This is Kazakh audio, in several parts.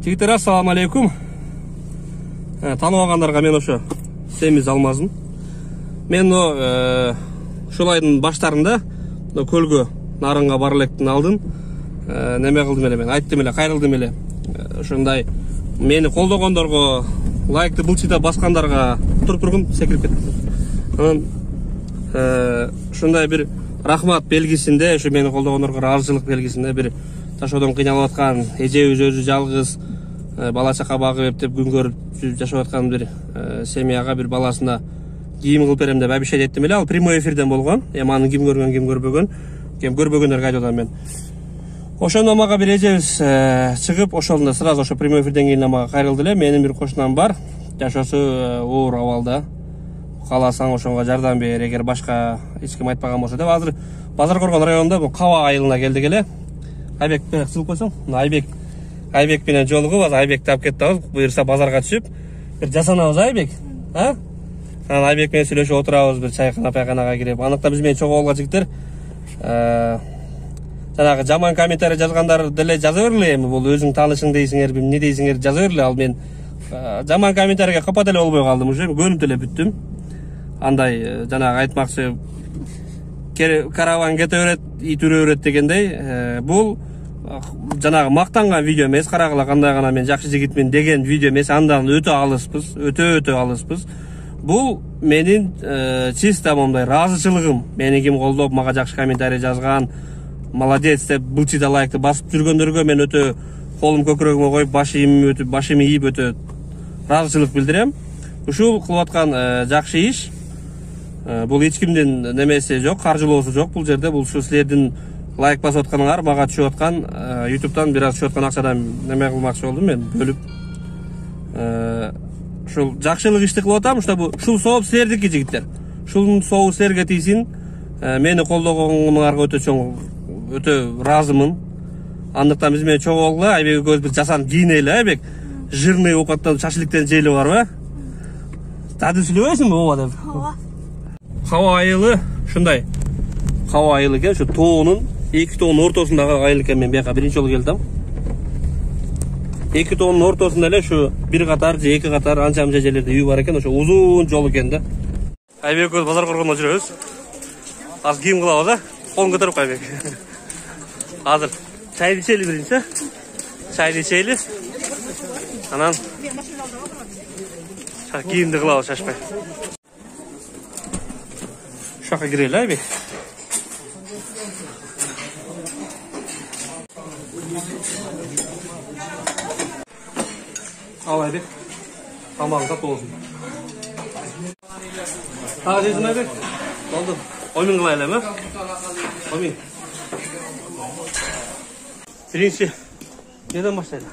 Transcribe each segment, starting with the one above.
Жигиттер, ассаламу алейкум. Танып алгандарга мен ошо Семиз Алмазмын. Мен ушул айдын баштарында көлгө нарынга бар электин алдын неме кылдым эле, мен айттым эле, кайрылдым эле. Ошондой мени колдогондорго, лайкты былчыта баскандарга туруп тургум, секирип кеттим. Анан ушундай бир рахмат белгисинде, ошо мени колдогондорго ыраазычылык белгисинде бир ташоодон кыйналып аткан, эжебиз өзү жалгыз бала чака багып эптеп күн көрүп жашап аткан бир семьяга бир баласына кийим кылып берем деп обещать эттим эле. Ал прямой эфирден болгон. Эми аны ким көргөн, ким көрбөгөн. Ким көрбөгөндөргө айтып атам мен. Ошондо мага бир эжебиз чыгып, ошондо сразу ошо прямой эфирден кийин мага кайрылды эле. Менин бир кошунам бар, жашоосу оор абалда. Кааласаң ошонго жардам бер, эгер башка эч ким айтпаган болсо деп. Азыр Базар Коргон районунда бул Каба айылына келдик эле. Айбек сылып койсоң, Айбек менен жолугуп, азыр Айбекти алып кетип атабыз. Буюрса базарга түшүп, бир жасанабыз Айбек, а? Анан Айбек менен сүйлөшүп отурабыз, бир чайкана пайканага кирип. Аныкта биз менен чогуу болгон жигиттер жанагы жаман комментарий жазгандар деле жаза берле, эми бул өзүң таанышың дейсиңер, эмне дейсиңер жаза берле. Ал мен жаман комментарийге капа деле болбой калдым, уже көнүп деле бүттүм. Андай жанагы айтмакчы караван кете берет, ит үрө берет дегендей, бул жанагы мактанган видео эмес, карагыла кандай гана мен жакшы жигитмин деген видео эмес, андан өтө алыспыз, өтө алыспыз. Бул менин чисто момундай ыраазычылыгым. Мени ким колдоп, мага жакшы комментарий жазган, молодец деп былчыда лайкты басып жүргөндөргө мен өтө колум көкүрөгүмө коюп, башым ийип өтө ыраазычылык билдирем. Ушул кылып аткан жакшы иш. Бул эч кимдин немеси жок, каржылоосу жок бул жерде. Бул ушу силердин лайк басып атканыңар, мага түшүп аткан YouTube'дан бир аз түшүп аткан акчадан неме кылмакчы болдум мен, бөлүп. Ушул жакшылык ишти кылып атам, ушул сооп силердики жигиттер. Ушунун сообу силерге тийсин. Мени колдогонуңарга өтө ыраазымын. Андыктан биз менен чогуу болгула, Айбек экөөбүз бир жасанып кийинели. Айбек жирный оокаттан, шашликтен жейли барбы? Дады сүйлөбөйсүңбү ооба деп? Ооба. Каба айылы ушундай. Каба айылы экен, ушу тоонун, эки тоонун ортосундагы айыл экен. Мен бияка биринчи жолу келдим. Эки тоонун ортосунда эле ушу бир катар же эки катар анча-мынча жерлерде үй бар экен. Ошо узун жол экен да. Айбек экөөбүз Базар Коргондо жүрөбүз. Азыр кийим кылабыз, а? Колун көтөрүп Айбек. Азыр чайды ичели биринчи. Чайды ичели. Анан кийимди кылабыз шашпай. Шака кирели Айбек. Ал Айбек. Тамагың тап болсун. Тагы жейсиң Айбек? Болду. Оймун кылайлы эми? Оймун. Биринчи неден баштайлы?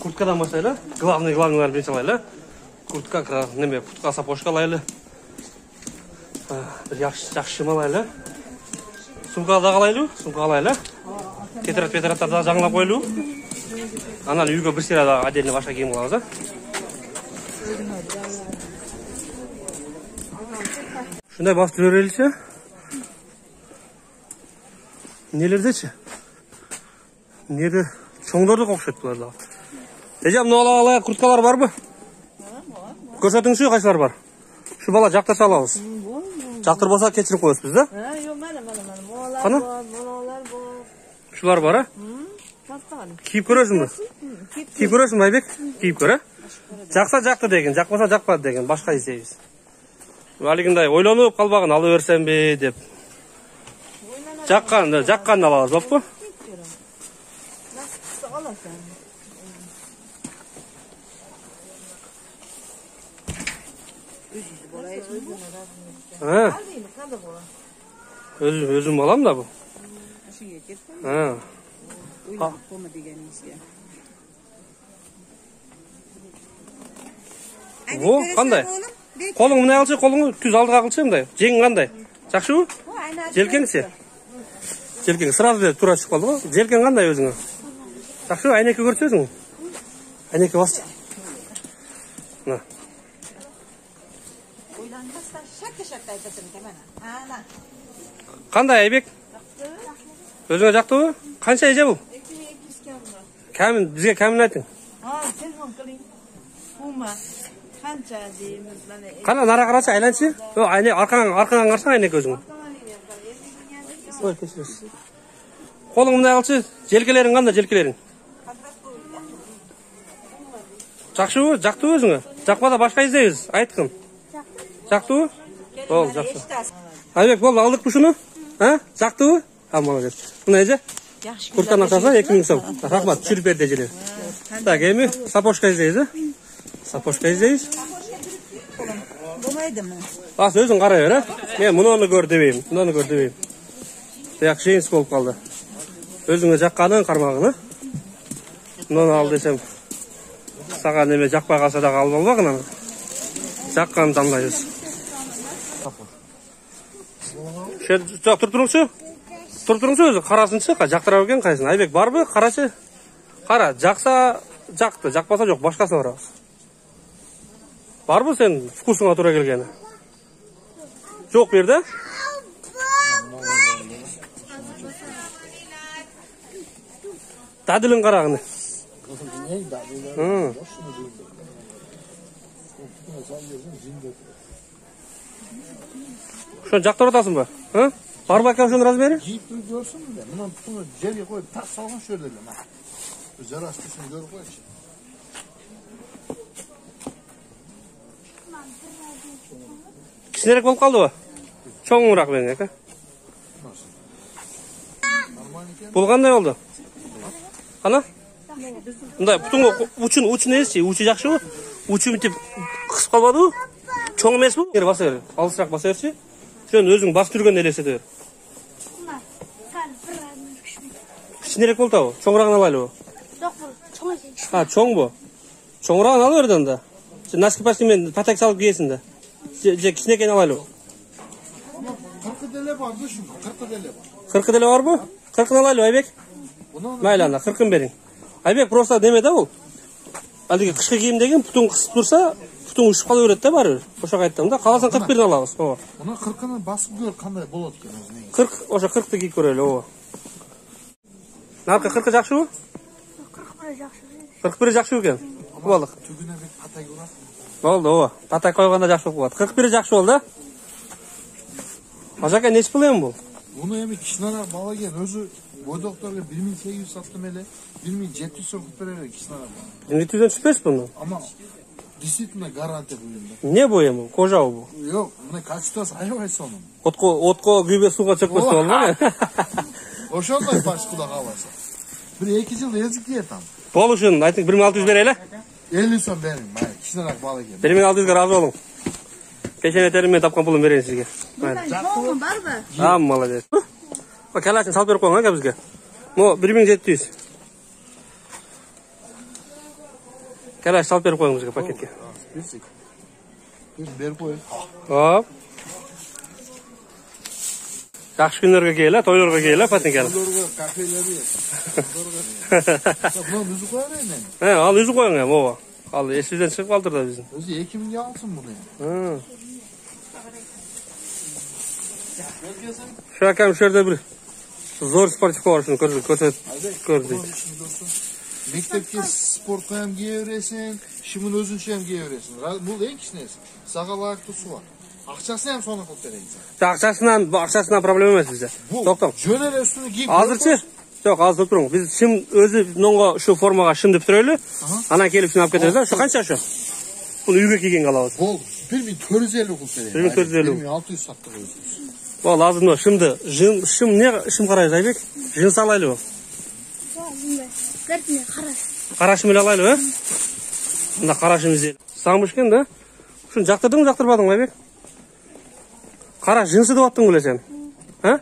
Курткадан баштайлы. Главныйлар биринчи алайлы. Куртка, неме, куртка сапожка алайлы. Бир жакшы алайлы. Сумка да алайлы. Тетрадь да жаңылап койлу. Анан үйгө бир сыйра да отдельно башка кийим кылабыз, а? Ушундай басып жүрө береличи. Нелердечи? Нерде чоңдордук окшойт булар да. Эжем, алай курткалар барбы? Көрсөтүңчү, кайсылар бар? Şu bala jaktırsa alabыз. Jaktırбаса keçirip коебуз биз да? Yok, mana. Qana? Bolalar bu. Şular бар, а? Kiyip көрөсүңбү? Kiyip көрөсүңбү Айбек? Kiyip көрө? Жакса жакты деген, жакпаса жакпады деген, башка изейбиз. Алигиндай ойлонуп калбагын, ала берсемби деп. Жакканды алабыз, боппу? Özüm alam da bu. Bu qanday? Қолың мына алшы, қолыңы түз алдыға қылшы мындай. Жең қандай? Жақсы бу? Желкеңсе. Желкең сразу деп тура шығып қалды ғой. Желкең қандай өзіңе? Жақсы, айнеке көрсөсүң. Айнеке бас. Мына. Қандай Айбек? Өзіңе жақтыбы? Қанша эже бу? Bizge kamin ayting. Ha, telefon qiling. Puma. Qancha deymiz mana. Qana nara qarachi, aylanchi. Yo, ayne arqadan qarsang ayne ko'zing. Voy, kechirasiz. Qo'ling bunday qilchi, jelkalaring qanday, jelkalaring? Жақшыбы, жақтыбы өзіңе? Жақпада башқа іздейбіз, айтқын. Жақтыбы? Бол, жақсы. Айбек, бол, алдық бұшыны? Жақтыбы? Молодец. Бұны әже? Құрттан ақшаса 2000 сом. Рахмат, түсіріп берді әжелер. Так, әме, сапошка іздейіз, Сапошка іздейіз. Болмайды ма? Ас, өзің қарай бер, Мен мұны көр демеймін, Яқ, жеңіс болып қалды. Өзіңе жаққанын қармағын, Мұны ал десем. Саған неме жақпай қалса да қалып албағын, Жаққанын тамлайыз. Жоқ, тұртырыңшы өзі, қарасыншы, жақтыра өкен қайсын. Айбек, бар бі, қарашы? Қара, жақса, жақты, жақпаса жоқ, башқасы барамыз. Бар бі сен вкусыңа тура келгені? Жоқ берді? Дәділін қарағыны. Şunu jaktır otasın mı? Var bakalım şunun razmeri? Jiyip görsün mü de? Bunu jelge koyup tak salgın şöyle dedim. Özel hastısını gör koy. Kişilerek bolup kaldı o. Çoğunrak benim. Бұл қандай oldu? Ana? Bunday butun uçun nesi? Uçu жақшы bu. Uçu bitip қысып қалмады bu. Çoğun емес bu. Yer basa ver. Alısıрақ basa verші. Şöyle özün bas türgen elese de ver. Kişinerek oldu o. Çoğunrağını alaylı o. Ha, çoğun bu. Çoğunrağını alıverdi onda. Nasıl başlayayım patak salıp giyesin de. Kişinerken alaylı o. 40 dele var mı şu? 40 dele var. 40 dele var mı? 40'ını alaylı Aybek. Maylanda 40'ın verin. Aybek prosta demedi bu. Aldiki kışkı kiyimdegen putun kısıp dursa putun uçup kalıveredi de var. Oşa aytdım da kalasan 41'ini alabız. Ona 40'ını basıp gör kanday болады ekan. 40, oşa 40'ты kiyip köreli o. Narka 40'ı jakşı bu? 41'i jakşı ekan. Boldu. Tügüne bir patay urasın. Boldu o. Patay koyganda jakşı bolot. 41'i jakşı boldu. Ajaka neç pul em bu? Bunu emi kişinara bala gen özü boydoktorga 1800 sattım ele. 1700 sokup verer kişinara bala. 1700'den düşmez bunu. Ama действительно garanti buyunda. Ne bu emu? Koca o bu. Yok, bunu kaçtası ayvaysa onun. Otko gübe suga çökmesi olma ne? Oşonday baş kulak alasa. Bir 2 yıl yazık diye tam. Boluşun, aytın 1600 bereyle. 50 son benim. Kişinara bala gen. 1600'ga razı olun. Geçen eterimden tapkan pulum vereyim sizge. Çoğun var mı? Tamam, молодец. Bak kelaçın sal berip koyun ha bizge. Mo 1700. Kelaç sal berip koyun bizge paketke. Bir ber koy. Hop. Yaxşı günlerge gele, toylarga gele patinken. Toylarga, kafeleri. Bunu müzik koyar yani. He, al yüzü koyun hem o. Al esizden çıkıp kaldır da bizim. Özü 2000 alsın bunu ya. Şu akşam şurada bir zor sportif var şunu gördük. Mektepke sport hem giyeveresin, şimin özünçe hem giyeveresin. Bu en kişinesi. Sağal ayakta su var. Akçası hem sonra kılıp vereyim. Akçasından problem emez bize. Doktor. Jönere üstünü giyip. Hazırçı? Yok, az oturun. Biz şimdi özü nonga şu formaga şındip turaylı. Ana kelip şunu alıp getiririz. Şu kaç şu? Bunu uyga kiygen kalabız. Bol. 1450 kılıp vereyim. 1450. 1600 sattık özümüz. Bol lazım o. Şimdi şım karayız Aybek? Jins alaylı o. Karaşım ile alaylı o. Bunda karaşım izleyelim. Sağmışken de. Şunu jaktırdın mı jaktırmadın mı Aybek? Kara jinsi de attın bile sen. Ha?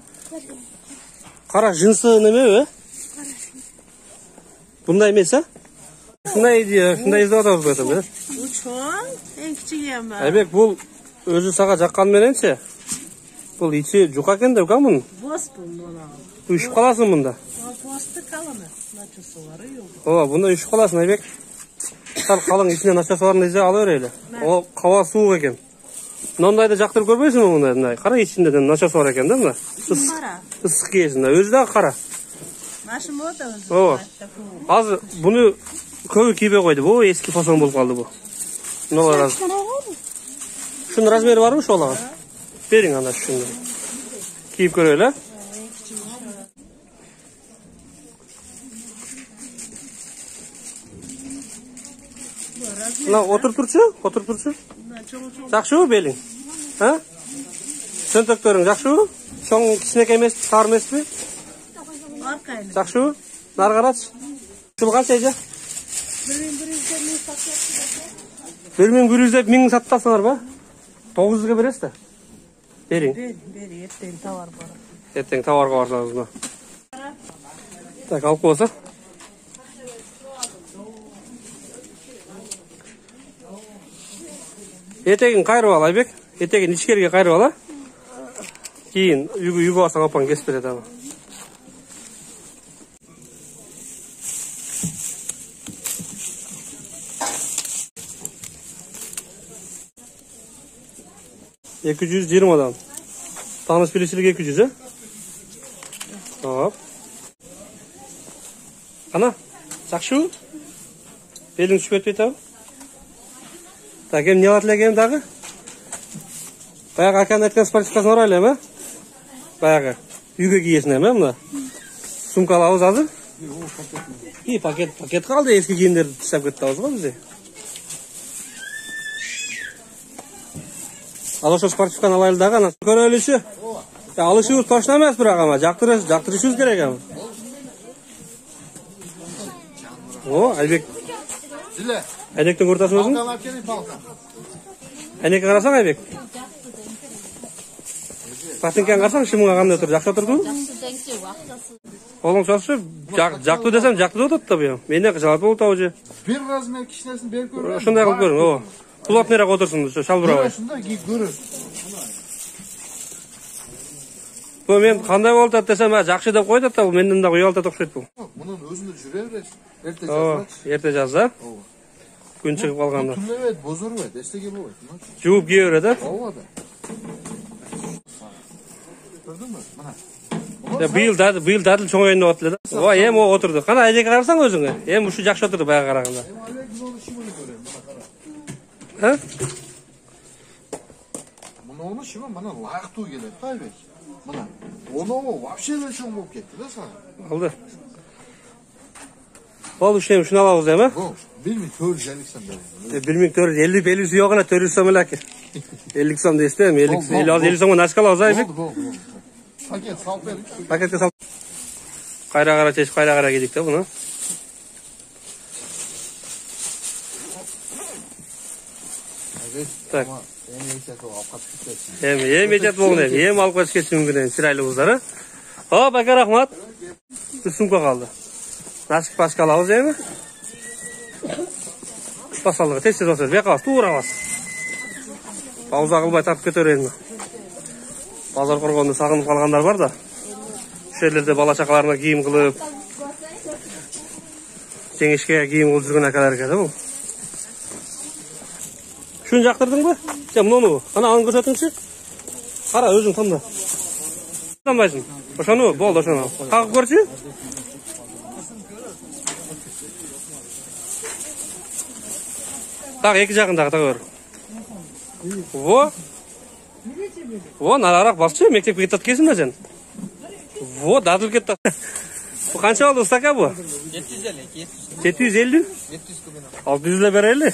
Kara jinsi neme o? Bunda emes ha? Şunday izde atabız koyatım ya. Bu çoğun en küçük yem var. Aybek bu özü sağa jakkan menençe. Bu içi juka eken de ukan bunun. Boz bu ona. Üşüp kalasın bunda. Bozdu kalanı. Naçosu var yok. O bunda üşüp kalasın Aybek. Sal kalın içine naçosu varını izle alıver öyle. O kava soğuk eken. Nondayda jaktırıp görmeysin mi bunda? Kara içinde de naçosu var eken değil mi? Kara. Isık yiyesin de. Özü de kara. Машин вот өзі. Ооба. Азыр буну көбү кийбей койду. Бу эски фасон болуп калды бу. Мыналар азыр. Шунун размери барбы ошолага? Бериң анда шуну. Кийип көрөлү. Мына отуруп турчу. Жакшыбы белиң? Ha? Söntöktörүң жакшыбы? Чоң кичинекей эмеспи, тар эмеспи? Аркайын. Жакшыбы? Нары карачы. Ушул канча эже? 1100 деп 1000 саттасыңар ба? 900га бересиз да? Бериң. Бери, эртең товар бар. Эртең товарга барсаңыз мына. Так, алып койсо. Этегин кайрып ал, Айбек. Этегин ичкерге кайрып ал, а? Кийин үйгө барсаң апаң кесип берет аны. $220. Таныш билишилик 200, э? Топ. Ана, жакшыбы? Белиң түшүп кетпейт абы? Так, эми не алат элек дагы? Баягы аканын айткан спортивкасын орайлы эми, э? Баягы үйгө кийесин эми, мына. Сумка алабыз азыр. Пакет калды, эски кийимдерди таштап кетебиз го бизде. Ал ошо спортивканы алайлы дагы, ана көрөлүчү. Алышыбыз точно эмес, бирок ама жактырышыбыз керек ама. О, Айбек. Зиле. Айбектин куртасын өзүң? Балкан келин балкан. Айнекке карасаң, Айбек. Патинкени карасаң, шымыңга кандай отур? Жакшы отурдубу? Колуң чоңчу, жактуу десем жактуу отурат да бу. Менден жалат болуп атабы же? Bir размер кичинесин берип көрүң. Ошондой кылып көрүң, ооба. Плотныйраак отурсун, ошо шалбырабай. Ошондой кийип көрөсүң. Бу мен кандай болуп атат десем, жакшы деп койду да, бул менден да уялтат окшойт бул. Мунун өзүндө жүрө бересиң. Эрте Ооба, жазбачы. эрте жазда. Ооба. Күн чыгып калганда. Түнөбөйт, бозорбойт, эстеге болот. Жууп кие берет, э? Ооба да. Көрдүңбү? Мына. Быйыл дадыл чоңойын деп атты да. Ооба, эми о отурду. Кана айдеке карасаң өзүңө. Эми ушу жакшы отурду баягы караганда. Ha? Onu şimdi bana layıktı gelir tabii. Bana onu вообще de çok mutlu etti de sana. Aldı. Oldu şunu alabız değil mi? Bu 1450 sen de. 1450 yok ana 400 som elaki. 50 som da istem 50 som nasıl kalabız Aybek? Paket sal verin. Paketke sal. Kayra çeşip kayra gidik de bunu. Так. Эми жетет болгон эми. Эми алып кайтып кетиши мүмкүн эми чырайлуу кыздары. О, бака рахмат. Бир сумка калды. Насып пашка алабыз эми. Басалыгы тез басат. Бияка бас, туура бас. Пауза кылбай тартып кете берейин. Базар коргонду сагынып калгандар бар да. Ошол жерлерде бала чакаларына кийим кылып, жеңишке кийим кылып жүргөн акалар экен да бул. Şunu jaktırdın mı? Sen bunu. Ana alın götürünsün. Kara özün tamda. Tambaysın. Oşanu bol oşanu. Kalkıp görçü. Tak iki jakındağı tak gör. Во, нараrak basçı mektepke gittat kesin de sen. Во, dadıl gittat. Bu kança oldu ustaka bu? 750. 600 ile bereli.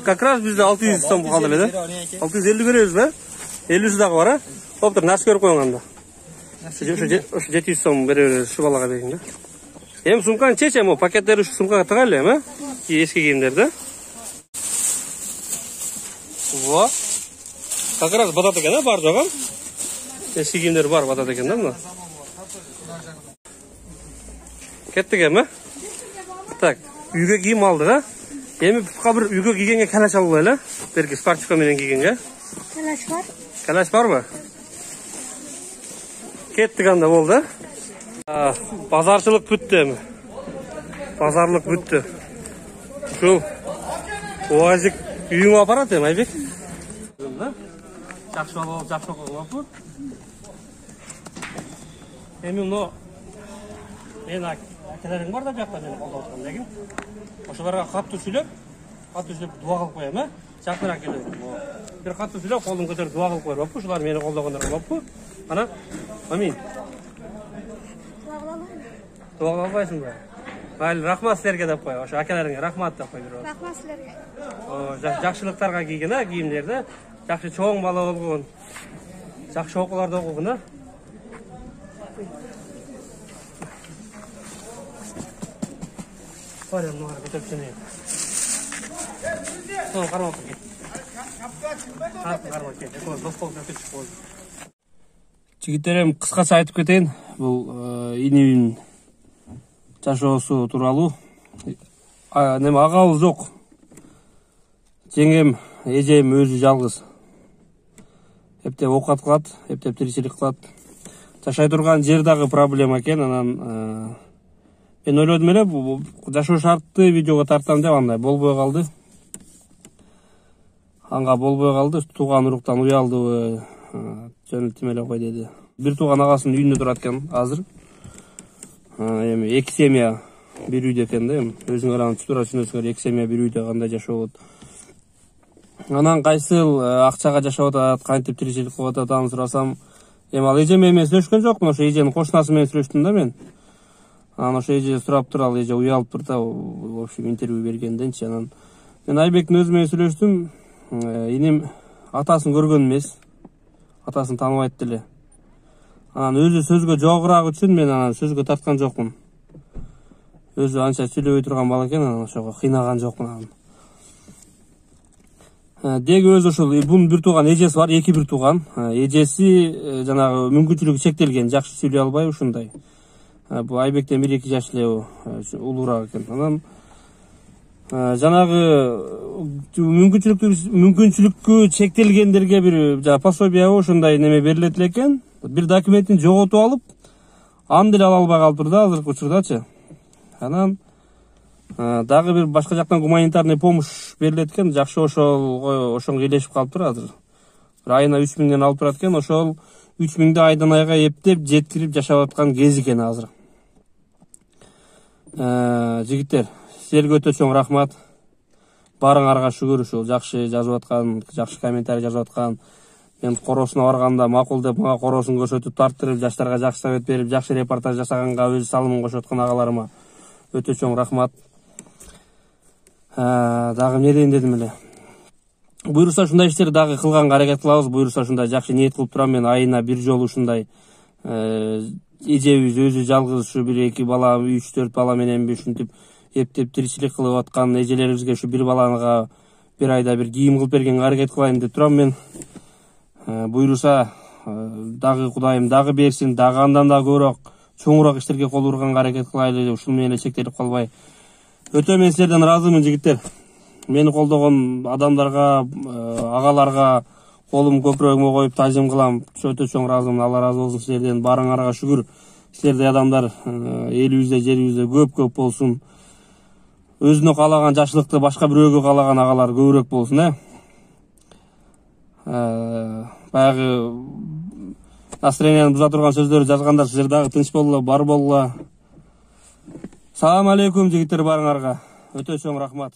Как раз bizde 600 сом kaldı bile. 650 veriyoruz be. 50 daha var ha. Hoptur nasıl görüp koyun anda. Şu 700 som veriyoruz şu balaga beyin de. Hem sumkanı çeçem o paketleri şu sumkaya tıkayla mı? Eski giyimlerde. Во. Как раз батат eкен ha бар жоğam. Eski giyimleri var батат eкен değil mi? Kettik emi. Tak. Үйгө кийим aldık ha. Эми бутка бир үйгө кийгенге калаш алып эле. Берки спортивка менен кийгенге. Калаш бар? Калаш барбы? Кеттик анда болду. Базарчылык бүттү эми. Базарлык бүттү. Ушул УАЗик үйүңө алып барат эми Айбек. Жакшы алып, жакшы алып. Эми мына Мен әкелерің бар да жақта мені қолдап отырған, лекін ошоларға қатты сүйлеп дуа қылып қоямын, жақын әкелерім. Bir қатты сүйлеп, қолын көтеріп дуа қылып қойып, ошолар мені қолдағандарға болыппы. Ана, амин. Дуа қылбайсың ба? Майли рахмат сілерге деп қой, ошо әкелеріңе рахмат деп қой. Рахмат сілерге. Жақшылықтарға кийген, кийимдерді, жақшы чоң бала болгон, жақшы оқуларда оқыгын. Var ya bunlar bir tepsini. Tamam karma bakayım. Karma bakayım. Ekoz dostok da küçük oldu. Жигиттерим кыскача айтып кетейин. Бул инибин жашоосу тууралуу. Неме агабыз жок. Жеңем, эжем өзү жалгыз. Эптеп оокат кылат, эптеп тиричилик кылат. Жашай турган жер дагы проблема экен, анан мен ойлодум эле, жашоо шартты видеого тартам деп андай болбой калды. Анга болбой калды, тууган уруктан уялдыбы, жөнелтим эле кой деди. Бир тууган агасынын үйүндө турат экен азыр. Эми эки семья бир үйдө экен да, өзүңөр аны туура түшүнөсүңөр, эки семья бир үйдө кандай жашоо болот. Анан кайсыл акчага жашап атат, кантип тиричилик кылып атат аны сурасам, эми ал эже менен сүйлөшкөн жокмун, ошо эженин кошунасы менен сүйлөштүм да мен. Анан ошо эже сурап тур, ал эже уялып тур да, в общем, интервью бергенденчи. Анан мен Айбектин өзү менен сүйлөштүм. Иним атасын көргөн эмес, атасын тааныбайт деле. Анан өзү сөзгө жогурак үчүн мен анан сөзгө тарткан жокмун. Өзү анча сүйлөбөй турган бала экен, анан ошого кыйнаган жокмун анан. Деги өзү ушул бунун бир тууган эжеси бар, эки бир тууган. Эжеси жанагы мүмкүнчүлүгү чектелген, жакшы сүйлөй албай ушундай. Бу Айбектен 1-2 жаш эле улуураак экен. Анан жанагы мүмкүнчүлүккө чектелгендерге бир пособие ошондой неме берилет экен. Бир документин жоготуп алып, аны деле ала албай калыптыр да азыркы учурдачы. Анан дагы бир башка жактан гуманитарный помощь берилет экен, жакшы ошого келешип калыптыр азыр. Айына 3000ден алып турат экен, ошол 3000ди айдан айга эптеп жеткирип жашап аткан кез экен азыр. Жигиттер, силерге өтө чоң рахмат. Барыңарга шүгүр, ушул жакшы жазып аткан, жакшы комментарий жазып аткан. Мен коросуна барганда макул деп мага коросун көрсөтүп тартырып, жаштарга жакшы совет берип, жакшы репортаж жасаганга өз салымын кошуп аткан агаларыма өтө чоң рахмат. Дагы эмне дейин дедим эле. Буюрса ушундай иштерди дагы кылганга аракет кылабыз. Буюрса ушундай жакшы ниет кылып турам мен, айына бир жолу ушундай эжебиз өзү жалгыз ушу 1-2 бала, 3-4 бала менен ушинтип эптеп тиричилик кылып аткан эжелерибизге ушу бир балага бир айда бир кийим кылып бергенге аракет кылайын деп турам мен. Буюрса дагы Кудайым дагы берсин, дагы андан да көбүрөөк чоңураак иштерге кол урганга аракет кылайлы, ушул менен эле чектелип калбай. Өтө мен силерден ыраазымын жигиттер. Мени колдогон адамдарга, агаларга колум көпүрөгүмө коюп тажым кылам. Өтө чоң ыраазымын. Алла ыраазы болсун силерден. Барыңарга шүгүр. Силердей адамдар элибизде, жерибизде көп болсун. Өзүнө каалаган жакшылыкты башка бирөөгө каалаган агалар көбүрөөк болсун, Баягы настроенияны буза турган сөздөрдү жазгандар силер дагы тынч болгула, бар болгула. Салам алейкум жигиттер, барыңарга. Өтө чоң рахмат.